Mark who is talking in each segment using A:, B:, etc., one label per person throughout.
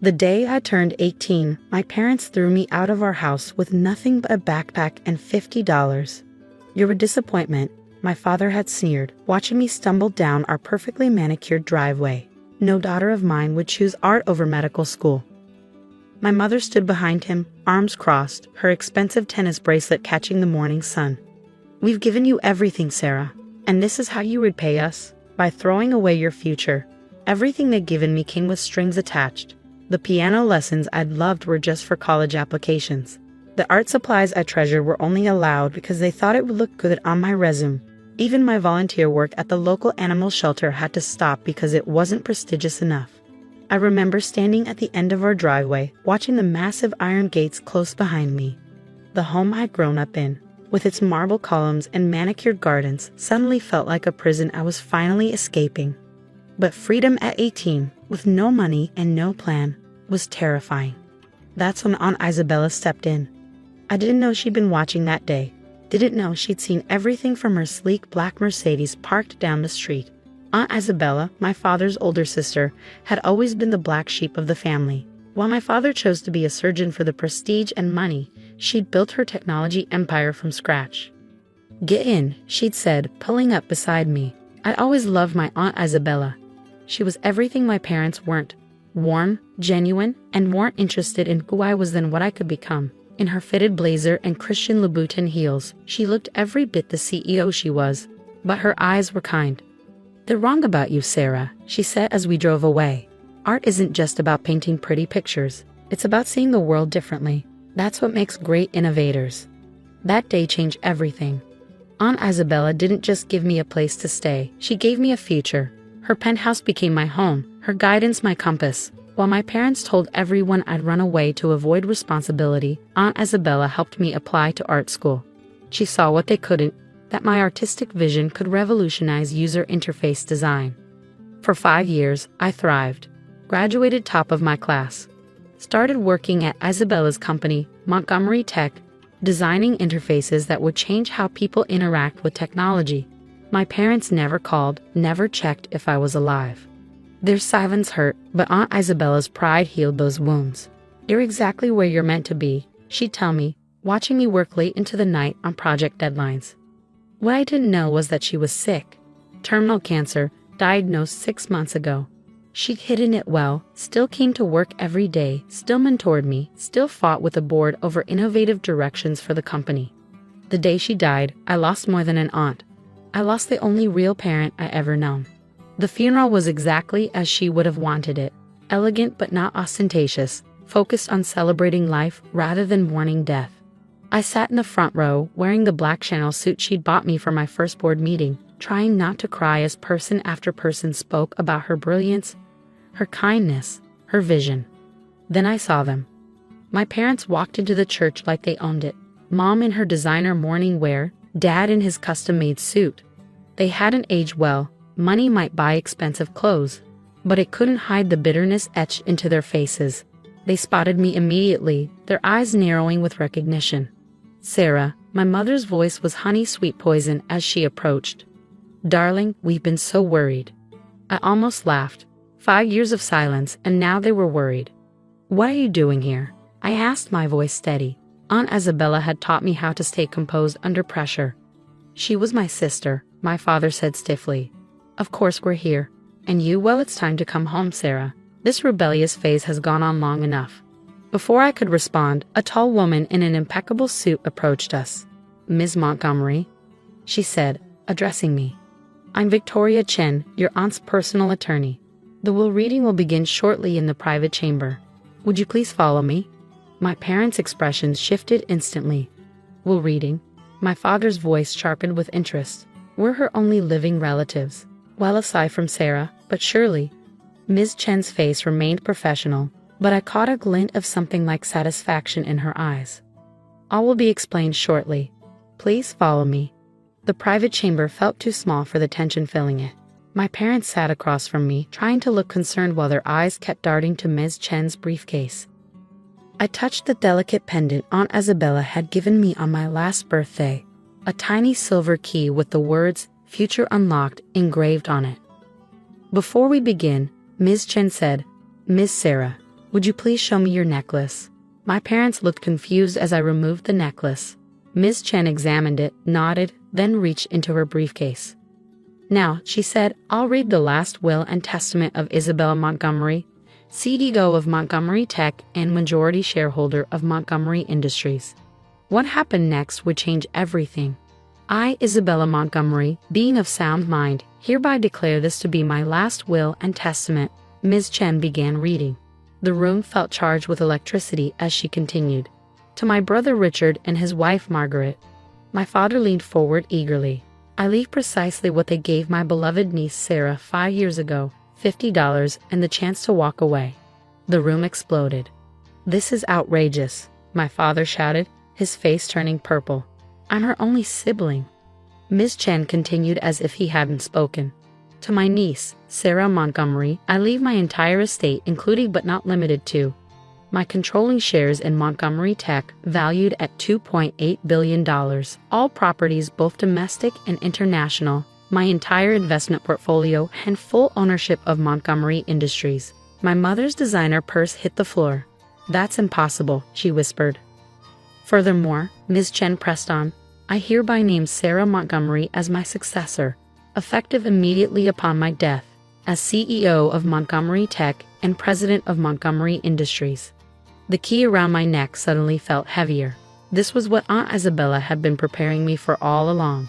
A: The day I turned 18, my parents threw me out of our house with nothing but a backpack and $50. "You're a disappointment," my father had sneered, watching me stumble down our perfectly manicured driveway. No daughter of mine would choose art over medical school. My mother stood behind him, arms crossed, her expensive tennis bracelet catching the morning sun. "We've given you everything, Sarah, and this is how you repay us, by throwing away your future." Everything they'd given me came with strings attached. The piano lessons I'd loved were just for college applications. The art supplies I treasured were only allowed because they thought it would look good on my resume. Even my volunteer work at the local animal shelter had to stop because it wasn't prestigious enough. I remember standing at the end of our driveway, watching the massive iron gates close behind me. The home I'd grown up in, with its marble columns and manicured gardens, suddenly felt like a prison I was finally escaping. But freedom at 18, with no money and no plan, was terrifying. That's when Aunt Isabella stepped in. I didn't know she'd been watching that day. Didn't know she'd seen everything from her sleek black Mercedes parked down the street. Aunt Isabella, my father's older sister, had always been the black sheep of the family. While my father chose to be a surgeon for the prestige and money, she'd built her technology empire from scratch. "Get in," she'd said, pulling up beside me. I'd always loved my Aunt Isabella. She was everything my parents weren't: warm, genuine, and more interested in who I was than what I could become. In her fitted blazer and Christian Louboutin heels, she looked every bit the CEO she was, but her eyes were kind. "They're wrong about you, Sarah," she said as we drove away. "Art isn't just about painting pretty pictures. It's about seeing the world differently. That's what makes great innovators." That day changed everything. Aunt Isabella didn't just give me a place to stay, she gave me a future. Her penthouse became my home, her guidance my compass. While my parents told everyone I'd run away to avoid responsibility, Aunt Isabella helped me apply to art school. She saw what they couldn't, that my artistic vision could revolutionize user interface design. For 5 years, I thrived. Graduated top of my class. Started working at Isabella's company, Montgomery Tech, designing interfaces that would change how people interact with technology. My parents never called, never checked if I was alive. Their silence hurt, but Aunt Isabella's pride healed those wounds. "You're exactly where you're meant to be," she'd tell me, watching me work late into the night on project deadlines. What I didn't know was that she was sick. Terminal cancer, diagnosed 6 months ago. She'd hidden it well, still came to work every day, still mentored me, still fought with the board over innovative directions for the company. The day she died, I lost more than an aunt. I lost the only real parent I ever known. The funeral was exactly as she would have wanted it, elegant but not ostentatious, focused on celebrating life rather than mourning death. I sat in the front row, wearing the black Chanel suit she'd bought me for my first board meeting, trying not to cry as person after person spoke about her brilliance, her kindness, her vision. Then I saw them. My parents walked into the church like they owned it. Mom in her designer morning wear, Dad in his custom-made suit. They hadn't aged well. Money might buy expensive clothes, but it couldn't hide the bitterness etched into their faces. They spotted me immediately, their eyes narrowing with recognition. "Sarah," my mother's voice was honey-sweet poison as she approached. "Darling, we've been so worried." I almost laughed. 5 years of silence, and now they were worried. "What are you doing here?" I asked, my voice steady. Aunt Isabella had taught me how to stay composed under pressure. "She was my sister," my father said stiffly. "Of course we're here. And you, well, it's time to come home, Sarah. This rebellious phase has gone on long enough." Before I could respond, a tall woman in an impeccable suit approached us. "Ms. Montgomery," she said, addressing me. "I'm Victoria Chen, your aunt's personal attorney. The will reading will begin shortly in the private chamber. Would you please follow me?" My parents' expressions shifted instantly. "Will reading?" My father's voice sharpened with interest. "We're her only living relatives. Well, aside from Sarah, but surely." Ms. Chen's face remained professional, but I caught a glint of something like satisfaction in her eyes. "All will be explained shortly. Please follow me." The private chamber felt too small for the tension filling it. My parents sat across from me, trying to look concerned while their eyes kept darting to Ms. Chen's briefcase. I touched the delicate pendant Aunt Isabella had given me on my last birthday, a tiny silver key with the words "Future Unlocked" engraved on it. "Before we begin," Ms. Chen said, "Ms. Sarah, Would you please show me your necklace? My parents looked confused as I removed the necklace. Ms. Chen examined it, nodded, then reached into her briefcase. Now, she said, I'll read the last will and testament of Isabella Montgomery, CEO of Montgomery Tech and majority shareholder of Montgomery Industries. What happened next would change everything. I, Isabella Montgomery, being of sound mind, hereby declare this to be my last will and testament. Ms. Chen began reading. The room felt charged with electricity as she continued. To my brother Richard and his wife Margaret. My father leaned forward eagerly. I leave precisely what they gave my beloved niece Sarah 5 years ago, $50 and the chance to walk away. The room exploded. This is outrageous, my father shouted, his face turning purple. I'm her only sibling. Ms. Chen continued as if he hadn't spoken. To my niece, Sarah Montgomery, I leave my entire estate including but not limited to my controlling shares in Montgomery Tech, valued at $2.8 billion, all properties both domestic and international, my entire investment portfolio and full ownership of Montgomery Industries. My mother's designer purse hit the floor. That's impossible, she whispered. Furthermore, Ms. Chen pressed on, I hereby name Sarah Montgomery as my successor, effective immediately upon my death, as CEO of Montgomery Tech and President of Montgomery Industries. The key around my neck suddenly felt heavier. This was what Aunt Isabella had been preparing me for all along.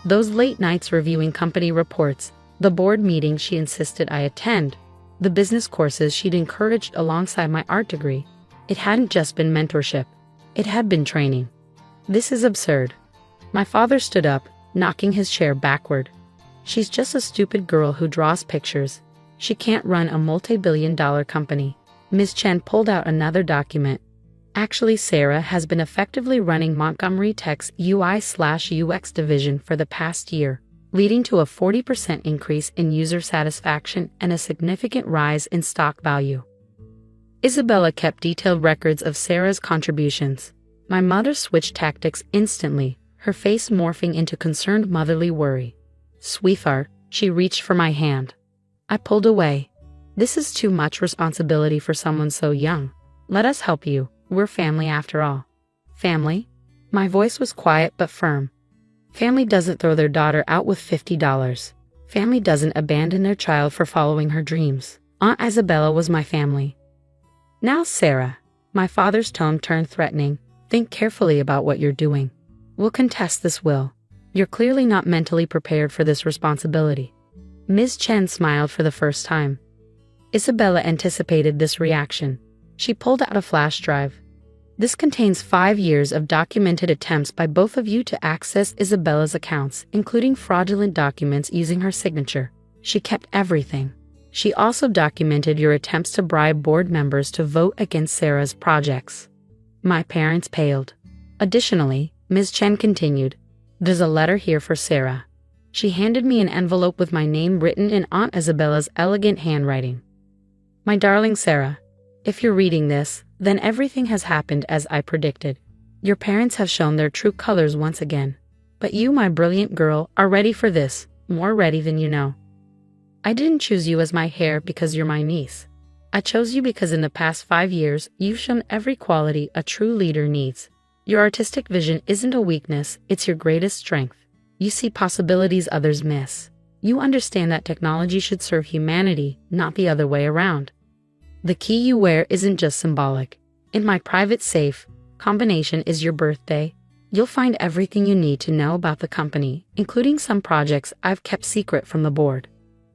A: Those late nights reviewing company reports, the board meetings she insisted I attend, the business courses she'd encouraged alongside my art degree. It hadn't just been mentorship. It had been training. This is absurd. My father stood up, knocking his chair backward. She's just a stupid girl who draws pictures. She can't run a multi-billion-dollar company. Ms. Chen pulled out another document. Actually, Sarah has been effectively running Montgomery Tech's UI/UX division for the past year, leading to a 40% increase in user satisfaction and a significant rise in stock value. Isabella kept detailed records of Sarah's contributions. My mother switched tactics instantly, her face morphing into concerned motherly worry. Sweetheart, she reached for my hand. I pulled away. This is too much responsibility for someone so young. Let us help you. We're family after all. Family? My voice was quiet but firm. Family doesn't throw their daughter out with $50. Family doesn't abandon their child for following her dreams. Aunt Isabella was my family. Now, Sarah. My father's tone turned threatening. Think carefully about what you're doing. We'll contest this will. You're clearly not mentally prepared for this responsibility. Ms. Chen smiled for the first time. Isabella anticipated this reaction. She pulled out a flash drive. This contains 5 years of documented attempts by both of you to access Isabella's accounts, including fraudulent documents using her signature. She kept everything. She also documented your attempts to bribe board members to vote against Sarah's projects. My parents paled. Additionally, Ms. Chen continued, there's a letter here for Sarah. She handed me an envelope with my name written in Aunt Isabella's elegant handwriting. My darling Sarah, if you're reading this, then everything has happened as I predicted. Your parents have shown their true colors once again. But you, my brilliant girl, are ready for this, more ready than you know. I didn't choose you as my heir because you're my niece. I chose you because in the past 5 years, you've shown every quality a true leader needs. Your artistic vision isn't a weakness, it's your greatest strength. You see possibilities others miss. You understand that technology should serve humanity, not the other way around. The key you wear isn't just symbolic. In my private safe, combination is your birthday. You'll find everything you need to know about the company, including some projects I've kept secret from the board.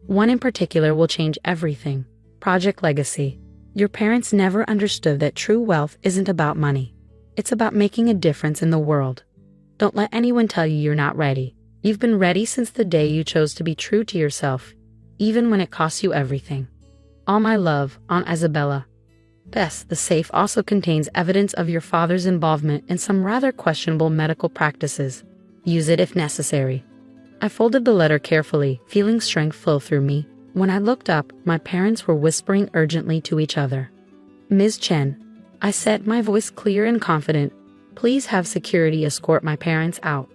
A: One in particular will change everything. Project Legacy. Your parents never understood that true wealth isn't about money. It's about making a difference in the world. Don't let anyone tell you you're not ready. You've been ready since the day you chose to be true to yourself, even when it costs you everything. All my love, Aunt Isabella. P.S. The safe also contains evidence of your father's involvement in some rather questionable medical practices. Use it if necessary. I folded the letter carefully, feeling strength flow through me. When I looked up, my parents were whispering urgently to each other. Ms. Chen, I said, my voice clear and confident, please have security escort my parents out.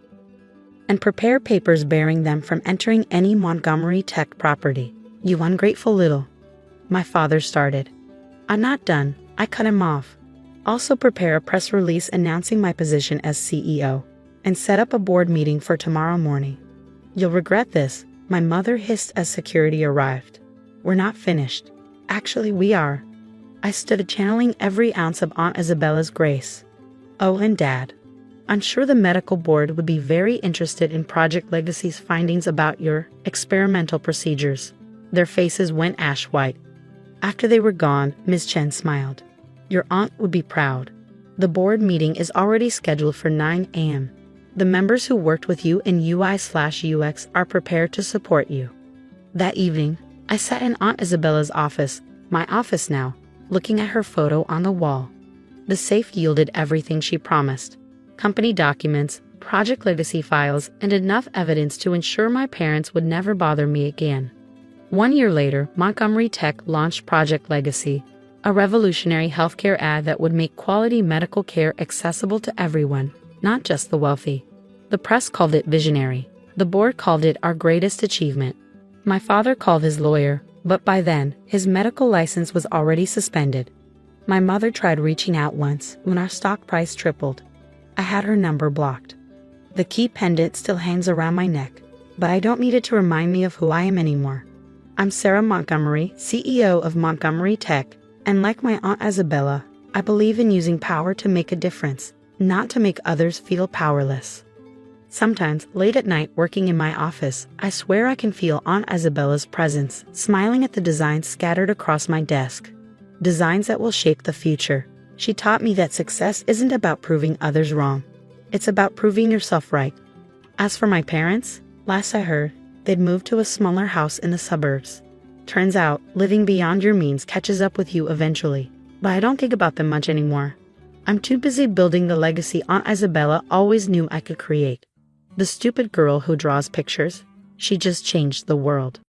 A: And prepare papers bearing them from entering any Montgomery Tech property. You ungrateful little. My father started. I'm not done, I cut him off. Also prepare a press release announcing my position as CEO, and set up a board meeting for tomorrow morning. You'll regret this, my mother hissed as security arrived. We're not finished. Actually, we are. I stood channeling every ounce of Aunt Isabella's grace. Oh, and Dad. I'm sure the medical board would be very interested in Project Legacy's findings about your experimental procedures. Their faces went ash white. After they were gone, Ms. Chen smiled. Your aunt would be proud. The board meeting is already scheduled for 9 a.m. The members who worked with you in UI/UX are prepared to support you. That evening, I sat in Aunt Isabella's office, my office now, looking at her photo on the wall. The safe yielded everything she promised. Company documents, Project Legacy files, and enough evidence to ensure my parents would never bother me again. 1 year later, Montgomery Tech launched Project Legacy, a revolutionary healthcare ad that would make quality medical care accessible to everyone, not just the wealthy. The press called it visionary. The board called it our greatest achievement. My father called his lawyer, but by then, his medical license was already suspended. My mother tried reaching out once when our stock price tripled. I had her number blocked. The key pendant still hangs around my neck, but I don't need it to remind me of who I am anymore. I'm Sarah Montgomery, CEO of Montgomery Tech, and like my Aunt Isabella, I believe in using power to make a difference, not to make others feel powerless. Sometimes, late at night working in my office, I swear I can feel Aunt Isabella's presence, smiling at the designs scattered across my desk. Designs that will shape the future. She taught me that success isn't about proving others wrong. It's about proving yourself right. As for my parents, last I heard, they'd moved to a smaller house in the suburbs. Turns out, living beyond your means catches up with you eventually, but I don't think about them much anymore. I'm too busy building the legacy Aunt Isabella always knew I could create. The stupid girl who draws pictures, she just changed the world.